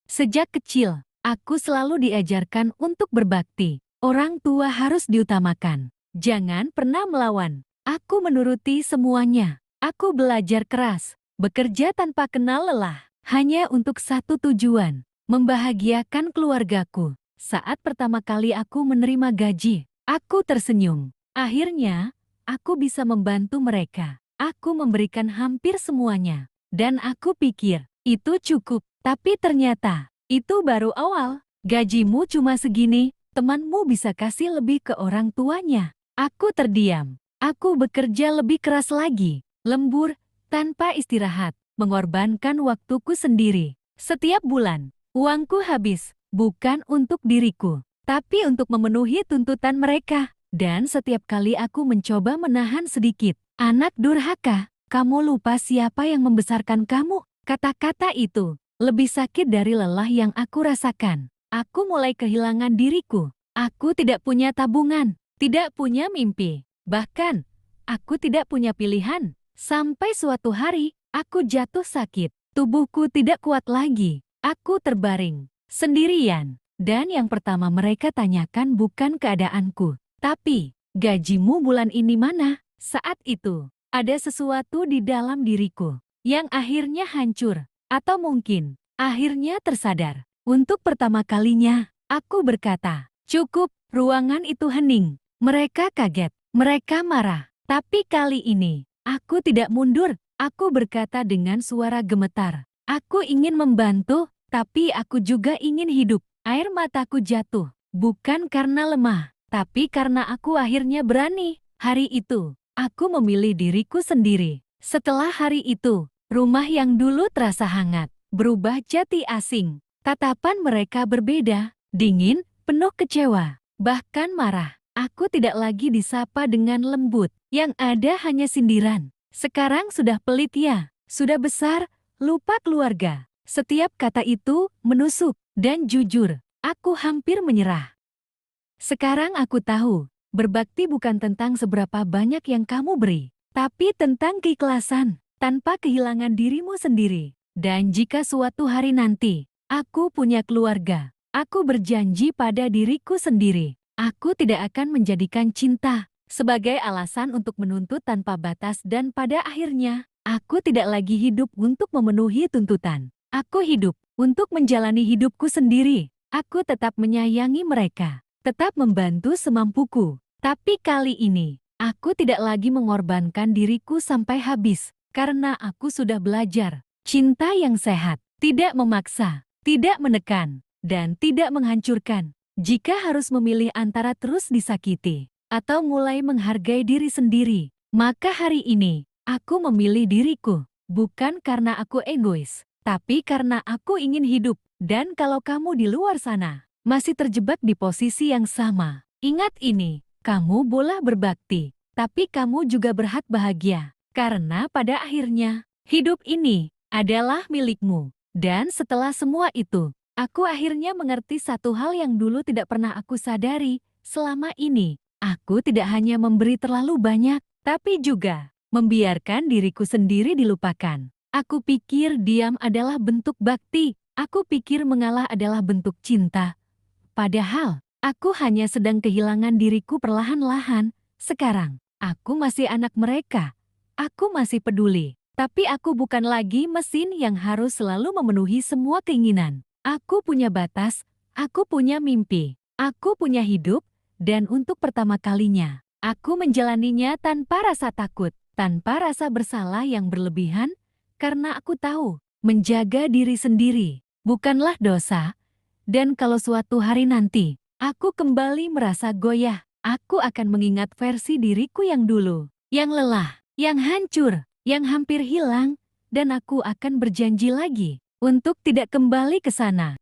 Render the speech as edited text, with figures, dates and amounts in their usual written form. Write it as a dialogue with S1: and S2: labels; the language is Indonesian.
S1: Sejak kecil, aku selalu diajarkan untuk berbakti. Orang tua harus diutamakan. Jangan pernah melawan. Aku menuruti semuanya. Aku belajar keras, bekerja tanpa kenal lelah, hanya untuk satu tujuan, membahagiakan keluargaku. Saat pertama kali aku menerima gaji, aku tersenyum. Akhirnya, aku bisa membantu mereka. Aku memberikan hampir semuanya. Dan aku pikir, itu cukup. Tapi ternyata, itu baru awal. Gajimu cuma segini, temanmu bisa kasih lebih ke orang tuanya. Aku terdiam. Aku bekerja lebih keras lagi, lembur, tanpa istirahat, mengorbankan waktuku sendiri. Setiap bulan, uangku habis, bukan untuk diriku, tapi untuk memenuhi tuntutan mereka. Dan setiap kali aku mencoba menahan sedikit, "Anak durhaka, kamu lupa siapa yang membesarkan kamu?" Kata-kata itu lebih sakit dari lelah yang aku rasakan. Aku mulai kehilangan diriku. Aku tidak punya tabungan, tidak punya mimpi. Bahkan, aku tidak punya pilihan. Sampai suatu hari, aku jatuh sakit. Tubuhku tidak kuat lagi. Aku terbaring, sendirian. Dan yang pertama mereka tanyakan bukan keadaanku, tapi, "Gajimu bulan ini mana?" Saat itu, ada sesuatu di dalam diriku yang akhirnya hancur. Atau mungkin, akhirnya tersadar. Untuk pertama kalinya, aku berkata, "Cukup." Ruangan itu hening. Mereka kaget. Mereka marah. Tapi kali ini, aku tidak mundur. Aku berkata dengan suara gemetar. Aku ingin membantu, tapi aku juga ingin hidup. Air mataku jatuh. Bukan karena lemah, tapi karena aku akhirnya berani. Hari itu, aku memilih diriku sendiri. Setelah hari itu, rumah yang dulu terasa hangat, berubah jadi asing. Tatapan mereka berbeda, dingin, penuh kecewa, bahkan marah. Aku tidak lagi disapa dengan lembut, yang ada hanya sindiran. Sekarang sudah pelit ya, sudah besar, lupa keluarga. Setiap kata itu menusuk, dan jujur, aku hampir menyerah. Sekarang aku tahu, berbakti bukan tentang seberapa banyak yang kamu beri, tapi tentang keikhlasan, tanpa kehilangan dirimu sendiri. Dan jika suatu hari nanti, aku punya keluarga, aku berjanji pada diriku sendiri, aku tidak akan menjadikan cinta sebagai alasan untuk menuntut tanpa batas dan pada akhirnya, aku tidak lagi hidup untuk memenuhi tuntutan. Aku hidup untuk menjalani hidupku sendiri. Aku tetap menyayangi mereka, tetap membantu semampuku. Tapi kali ini, aku tidak lagi mengorbankan diriku sampai habis, karena aku sudah belajar. Cinta yang sehat, tidak memaksa, tidak menekan, dan tidak menghancurkan. Jika harus memilih antara terus disakiti atau mulai menghargai diri sendiri, maka hari ini aku memilih diriku, bukan karena aku egois, tapi karena aku ingin hidup. Dan kalau kamu di luar sana masih terjebak di posisi yang sama, ingat ini, kamu boleh berbakti, tapi kamu juga berhak bahagia, karena pada akhirnya hidup ini adalah milikmu. Dan setelah semua itu, aku akhirnya mengerti satu hal yang dulu tidak pernah aku sadari. Selama ini, aku tidak hanya memberi terlalu banyak, tapi juga membiarkan diriku sendiri dilupakan. Aku pikir diam adalah bentuk bakti. Aku pikir mengalah adalah bentuk cinta. Padahal, aku hanya sedang kehilangan diriku perlahan-lahan. Sekarang, aku masih anak mereka. Aku masih peduli. Tapi aku bukan lagi mesin yang harus selalu memenuhi semua keinginan. Aku punya batas, aku punya mimpi, aku punya hidup, dan untuk pertama kalinya, aku menjalaninya tanpa rasa takut, tanpa rasa bersalah yang berlebihan, karena aku tahu, menjaga diri sendiri bukanlah dosa. Dan kalau suatu hari nanti, aku kembali merasa goyah, aku akan mengingat versi diriku yang dulu, yang lelah, yang hancur, yang hampir hilang, dan aku akan berjanji lagi untuk tidak kembali ke sana.